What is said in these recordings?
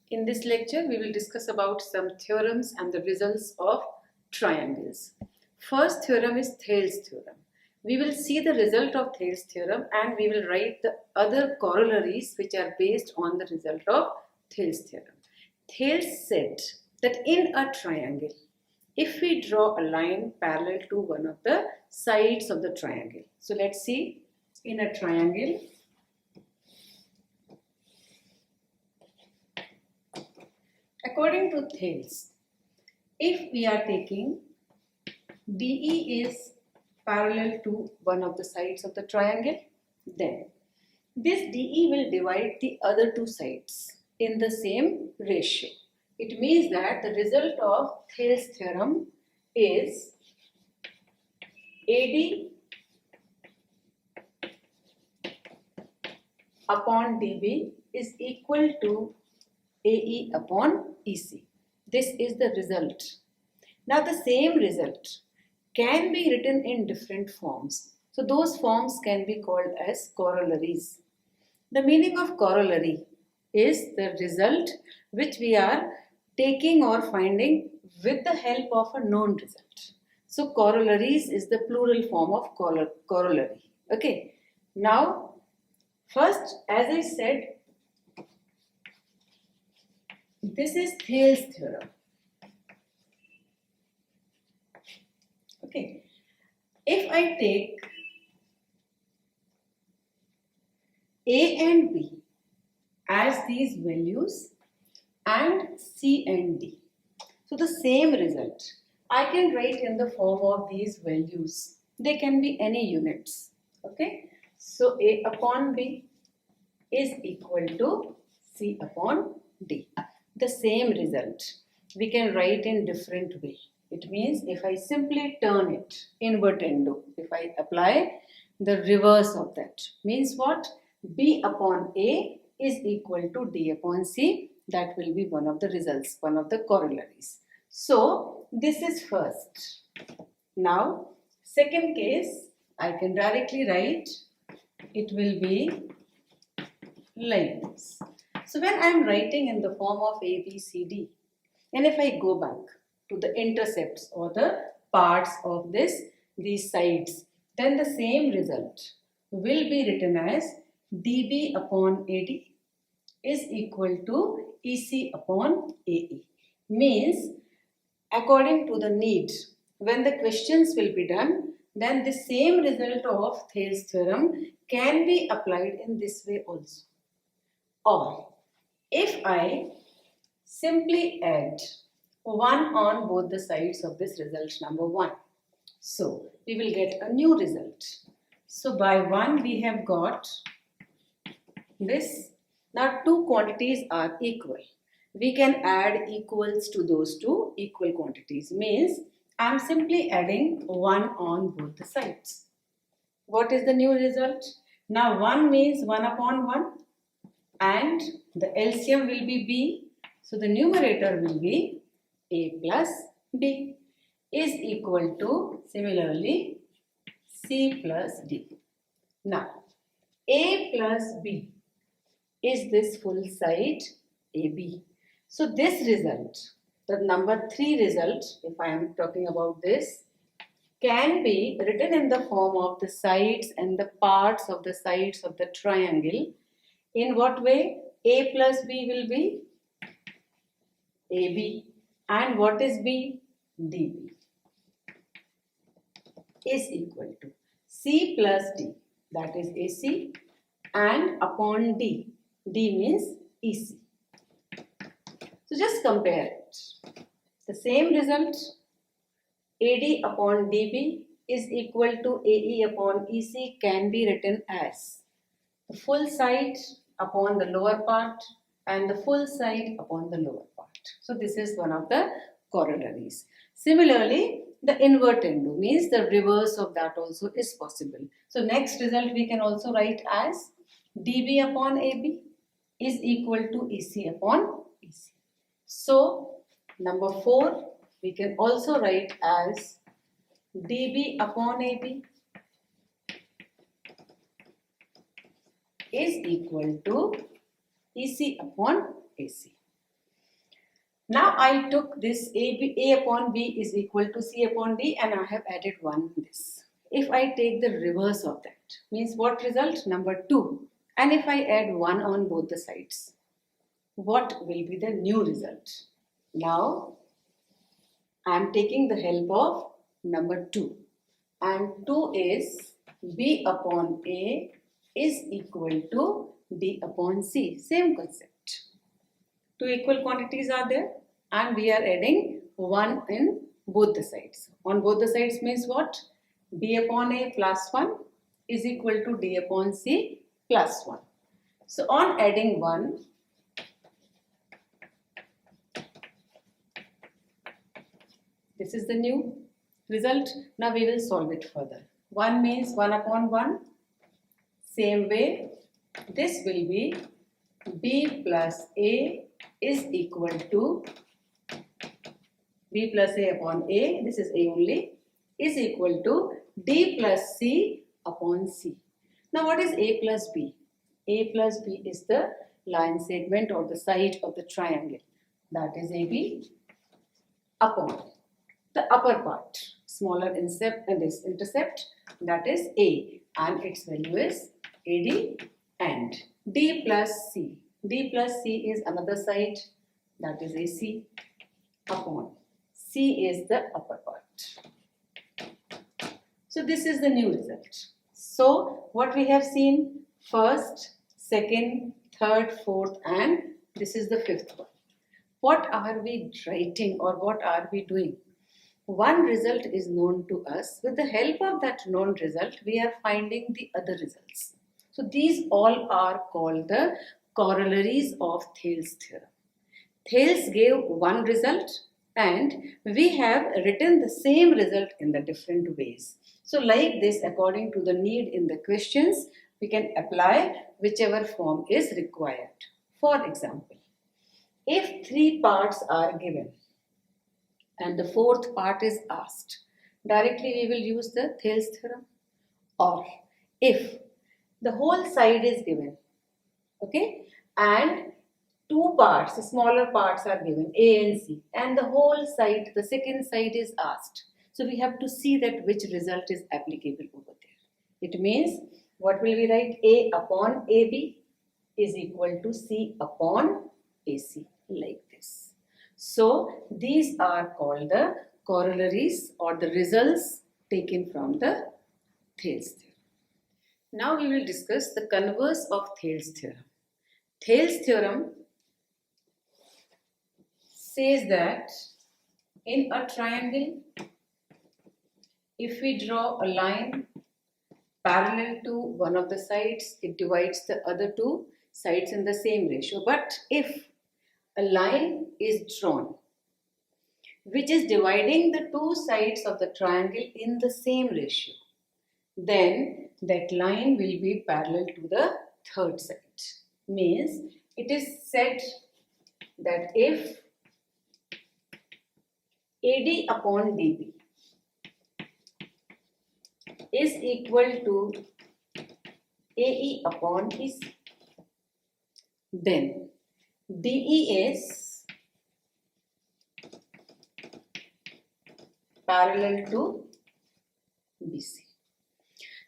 In this lecture, we will discuss about some theorems and the results of triangles. First theorem is Thales theorem. We will see the result of Thales theorem and we will write the other corollaries which are based on the result of Thales theorem. Thales said that in a triangle, if we draw a line parallel to one of the sides of the triangle. So let's see, in a triangle, according to Thales, if we are taking DE is parallel to one of the sides of the triangle, then this DE will divide the other two sides in the same ratio. It means that the result of Thales theorem is AD upon DB is equal to AE upon EC. This is the result. Now the same result can be written in different forms. So those forms can be called as corollaries. The meaning of corollary is the result which we are taking or finding with the help of a known result. So corollaries is the plural form of corollary. Okay. Now first, as I said, this is Thales theorem. Okay. If I take A and B as these values and C and D, so the same result I can write in the form of these values. They can be any units. Okay. So A upon B is equal to C upon D. The same result we can write in different way. It means if I simply turn it invertendo, if I apply the reverse of that, means what? B upon A is equal to D upon C. That will be one of the results, one of the corollaries. So this is first. Now second case, I can directly write, it will be like this. So when I am writing in the form of A, B, C, D, and if I go back to the intercepts or the parts of these sides, then the same result will be written as DB upon AD is equal to EC upon AE. Means, according to the need, when the questions will be done, then the same result of Thales theorem can be applied in this way also. Or if I simply add 1 on both the sides of this result number 1, so we will get a new result. So by 1 we have got this. Now two quantities are equal. We can add equals to those two equal quantities. Means I am simply adding 1 on both the sides. What is the new result? Now 1 means 1 upon 1 and the LCM will be B. So the numerator will be A plus B is equal to similarly C plus D. Now A plus B is this full side AB. So this result, the number 3 result, if I am talking about this, can be written in the form of the sides and the parts of the sides of the triangle. In what way? A plus B will be AB. And what is B? DB is equal to C plus D, that is AC, and upon D. D means EC. So just compare it. The same result, AD upon DB is equal to AE upon EC can be written as the full side upon the lower part and the full side upon the lower part. So this is one of the corollaries. Similarly, the invertendo means the reverse of that also is possible. So next result we can also write as DB upon AB is equal to EC upon EC. So number 4 we can also write as DB upon AB is equal to EC upon AC. Now I took this A upon B is equal to C upon D and I have added 1 in this. If I take the reverse of that, means what result? Number 2. And if I add 1 on both the sides, what will be the new result? Now I am taking the help of number 2. And 2 is B upon A is equal to D upon C. Same concept. Two equal quantities are there and we are adding 1 in both the sides. On both the sides means what? B upon A plus 1 is equal to D upon C plus 1. So on adding 1, this is the new result. Now we will solve it further. 1 means 1 upon 1. Same way, this will be B plus A is equal to B plus A upon A, this is A only, is equal to D plus C upon C. Now what is A plus B? A plus B is the line segment or the side of the triangle. That is AB upon the upper part, smaller intercept and this intercept, that is A, and its value is AD, and D plus C. D plus C is another side, that is AC, upon C is the upper part. So this is the new result. So what we have seen, first, second, third, fourth, and this is the fifth one. What are we writing or what are we doing? One result is known to us. With the help of that known result, we are finding the other results. So these all are called the corollaries of Thales theorem. Thales gave one result and we have written the same result in the different ways. So like this, according to the need in the questions, we can apply whichever form is required. For example, if 3 parts are given and the fourth part is asked, directly we will use the Thales theorem. Or if the whole side is given, okay, and 2 parts, smaller parts are given, A and C, and the whole side, the second side is asked. So we have to see that which result is applicable over there. It means, what will we write? A upon AB is equal to C upon AC, like this. So these are called the corollaries or the results taken from the Thales theorem. Now we will discuss the converse of Thales theorem. Thales theorem says that in a triangle, if we draw a line parallel to one of the sides, it divides the other 2 sides in the same ratio. But if a line is drawn which is dividing the 2 sides of the triangle in the same ratio, then that line will be parallel to the third side. Means it is said that if AD upon DB is equal to AE upon EC, then DE is parallel to BC.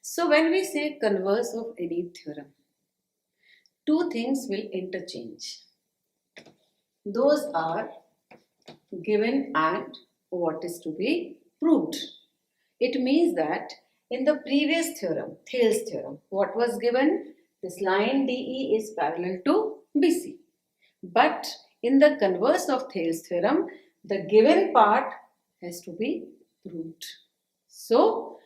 So when we say converse of any theorem, 2 things will interchange. Those are given and what is to be proved. It means that in the previous theorem, Thales theorem, what was given? This line DE is parallel to BC. But in the converse of Thales theorem, the given part has to be proved. So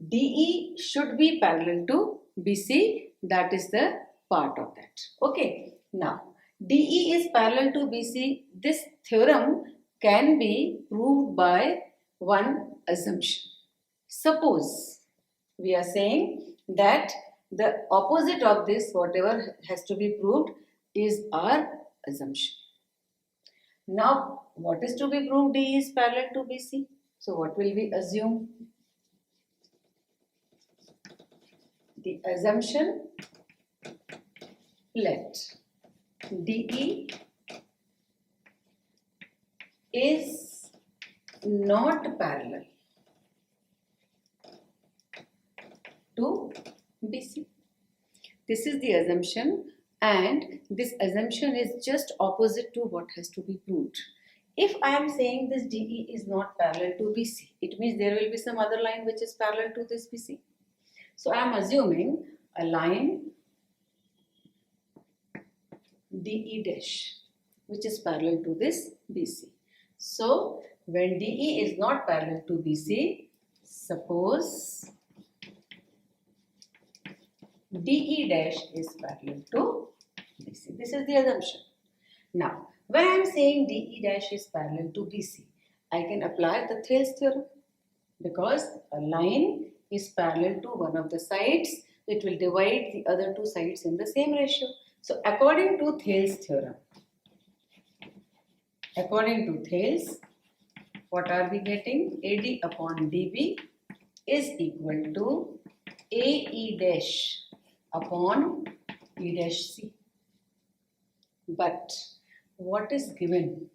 DE should be parallel to BC. That is the part of that. Okay. Now DE is parallel to BC. This theorem can be proved by one assumption. Suppose we are saying that the opposite of this, whatever has to be proved, is our assumption. Now, what is to be proved? DE is parallel to BC. So, what will we assume? The assumption, let DE is not parallel to BC. This is the assumption, and this assumption is just opposite to what has to be proved. If I am saying this DE is not parallel to BC, it means there will be some other line which is parallel to this BC. So I am assuming a line DE dash which is parallel to this BC. So when DE is not parallel to BC, suppose DE dash is parallel to BC. This is the assumption. Now, when I am saying DE dash is parallel to BC, I can apply the Thales theorem, because a line is parallel to one of the sides, it will divide the other two sides in the same ratio. So, according to Thales theorem, what are we getting? AD upon DB is equal to AE dash upon E dash C. But what is given?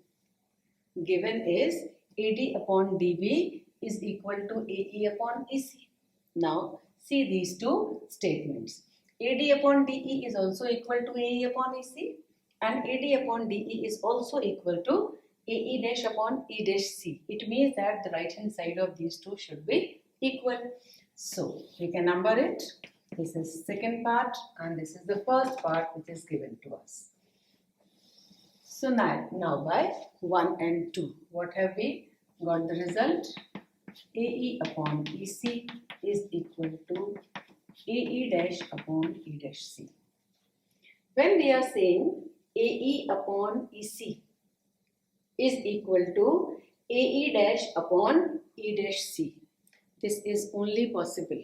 Given is AD upon DB is equal to AE upon EC. Now see these two statements. AD upon DE is also equal to AE upon EC, and AD upon DE is also equal to AE dash upon E dash C. It means that the right hand side of these two should be equal. So we can number it. This is second part and this is the first part which is given to us. So now by 1 and 2, what have we got the result? AE upon EC is equal to AE dash upon E dash C. When we are saying AE upon EC is equal to AE dash upon E dash C, this is only possible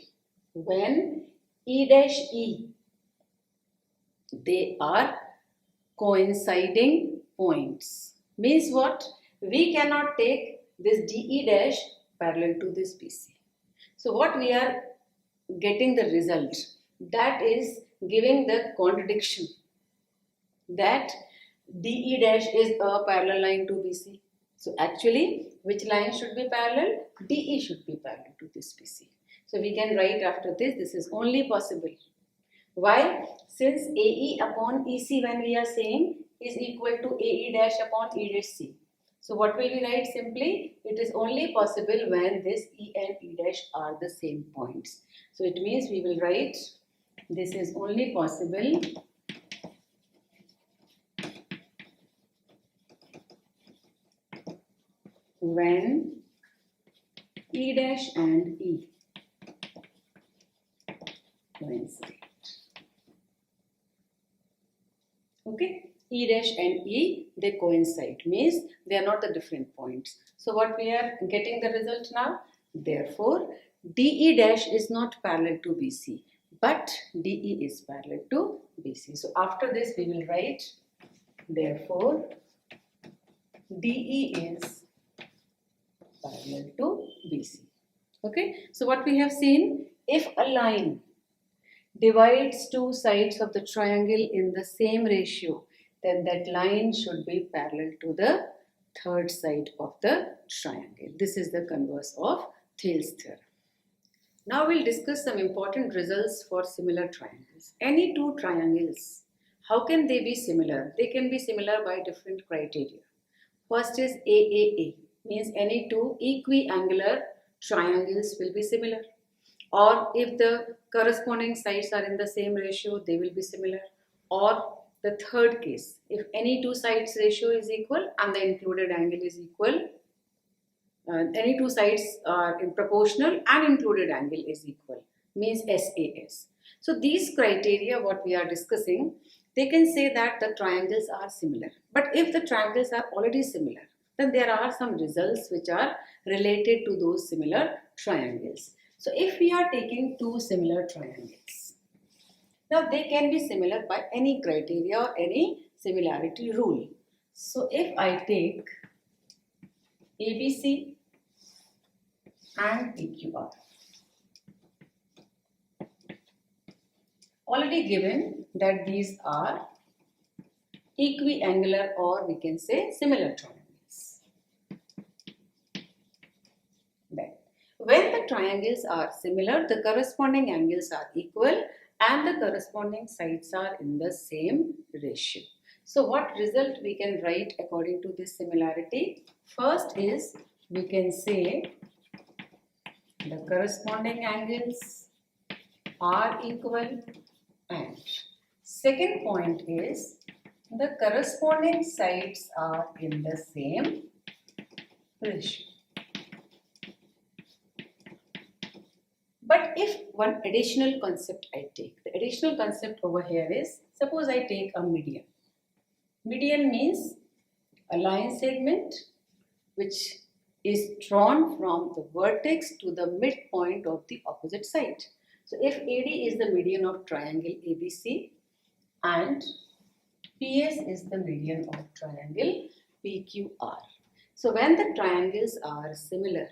when E dash E, they are coinciding points. Means what? We cannot take this DE dash parallel to this BC. So what we are getting the result, that is giving the contradiction that DE dash is a parallel line to BC. So actually, which line should be parallel? DE should be parallel to this BC. So we can write after this is only possible. Why? Since AE upon EC, when we are saying, is equal to AE dash upon E dash C. So what will we write simply? It is only possible when this E and E dash are the same points. So it means we will write this is only possible when E dash and E coincide. Okay, E dash and E, they coincide, means they are not the different points. So what we are getting the result now? Therefore, DE dash is not parallel to BC, but DE is parallel to BC. So after this we will write, therefore, DE is parallel to BC. Okay, so what we have seen, if a line divides two sides of the triangle in the same ratio, then that line should be parallel to the third side of the triangle. This is the converse of Thales theorem. Now we'll discuss some important results for similar triangles. Any two triangles, how can they be similar? They can be similar by different criteria. First is AAA, means any two equiangular triangles will be similar. Or if the corresponding sides are in the same ratio, they will be similar. Or the third case, if any two sides ratio is equal and the included angle is equal, any two sides are in proportional and included angle is equal, means SAS. So these criteria what we are discussing, they can say that the triangles are similar. But if the triangles are already similar, then there are some results which are related to those similar triangles. So if we are taking two similar triangles, now they can be similar by any criteria or any similarity rule. So if I take ABC and PQR, already given that these are equiangular or we can say similar triangles. When the triangles are similar, the corresponding angles are equal and the corresponding sides are in the same ratio. So what result we can write according to this similarity? First is, we can say the corresponding angles are equal, and second point is the corresponding sides are in the same ratio. But if one additional concept I take, the additional concept over here is, suppose I take a median. Median means a line segment which is drawn from the vertex to the midpoint of the opposite side. So if AD is the median of triangle ABC and PS is the median of triangle PQR. So when the triangles are similar,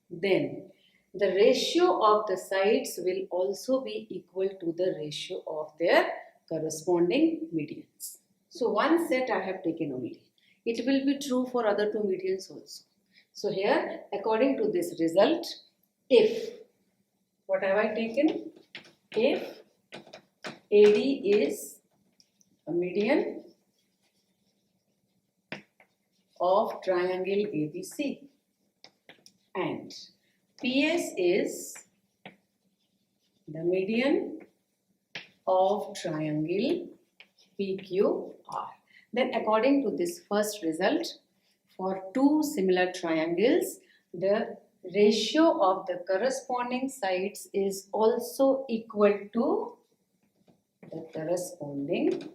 then the ratio of the sides will also be equal to the ratio of their corresponding medians. So one set I have taken only. It will be true for other two medians also. So here, according to this result, if, what have I taken? If AD is a median of triangle ABC and PS is the median of triangle PQR. Then according to this first result, for two similar triangles, the ratio of the corresponding sides is also equal to the corresponding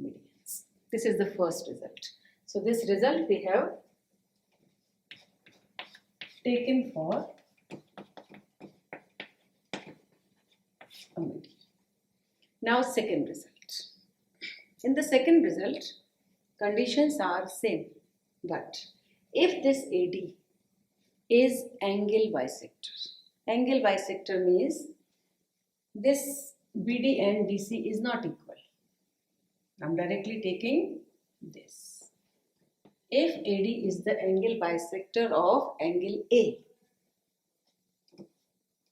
medians. This is the first result. So this result we have taken for a median. Now second result. In the second result, conditions are same, but if this AD is angle bisector means this BD and DC is not equal. I'm directly taking this. If AD is the angle bisector of angle A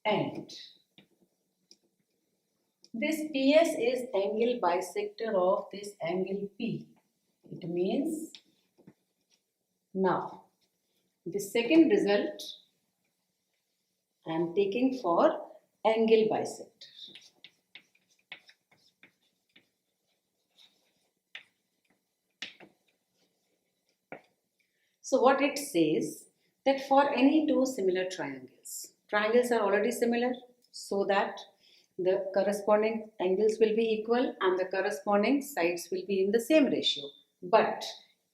and this PS is angle bisector of this angle P, it means now the second result I am taking for angle bisector. So what it says, that for any two similar triangles are already similar, so that the corresponding angles will be equal and the corresponding sides will be in the same ratio. But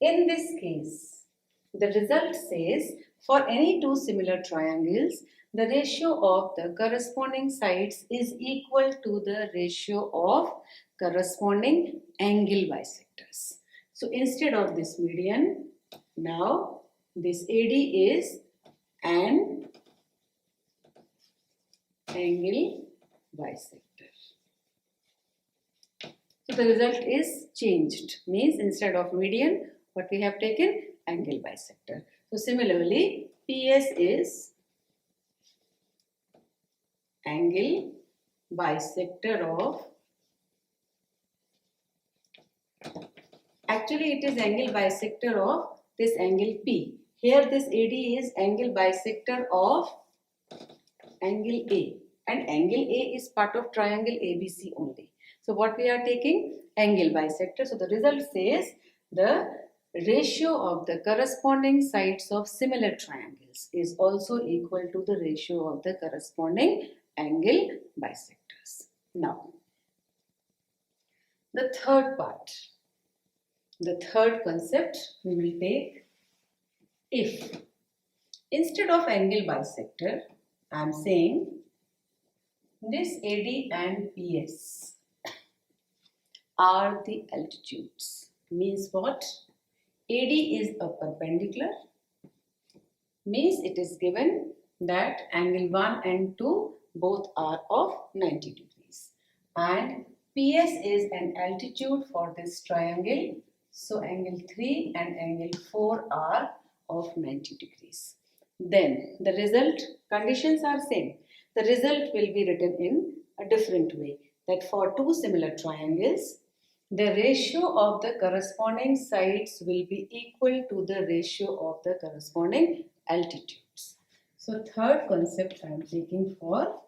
in this case, the result says for any two similar triangles, the ratio of the corresponding sides is equal to the ratio of corresponding angle bisectors. So instead of this median, now this AD is an angle bisector. So the result is changed, means instead of median, what we have taken? Angle bisector. So similarly, PS is angle bisector of, actually it is angle bisector of this angle P. Here this AD is angle bisector of angle A, and angle A is part of triangle ABC only. So what we are taking? Angle bisector. So the result says the ratio of the corresponding sides of similar triangles is also equal to the ratio of the corresponding angle bisectors. Now, the third part, the third concept we will take, if instead of angle bisector, I am saying this AD and PS are the altitudes. Means what? AD is a perpendicular, means it is given that angle 1 and 2 both are of 90 degrees, and PS is an altitude for this triangle, so angle 3 and angle 4 are of 90 degrees. Then the result conditions are same. The result will be written in a different way, that for two similar triangles, the ratio of the corresponding sides will be equal to the ratio of the corresponding altitudes. So third concept I am taking for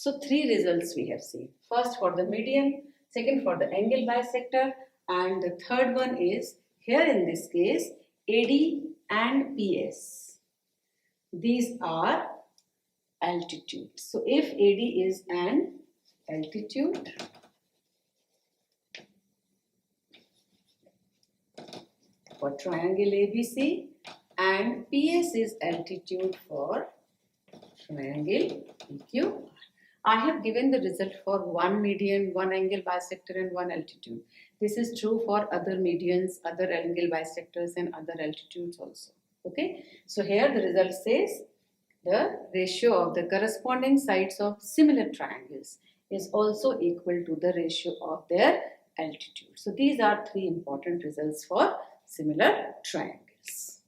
So three results we have seen. First for the median, second for the angle bisector, and the third one is here in this case AD and PS. These are altitudes. So if AD is an altitude, for triangle ABC, and PS is altitude for triangle PQ. I have given the result for one median, one angle bisector and one altitude. This is true for other medians, other angle bisectors and other altitudes also. Okay. So here the result says the ratio of the corresponding sides of similar triangles is also equal to the ratio of their altitude. So these are three important results for similar triangles.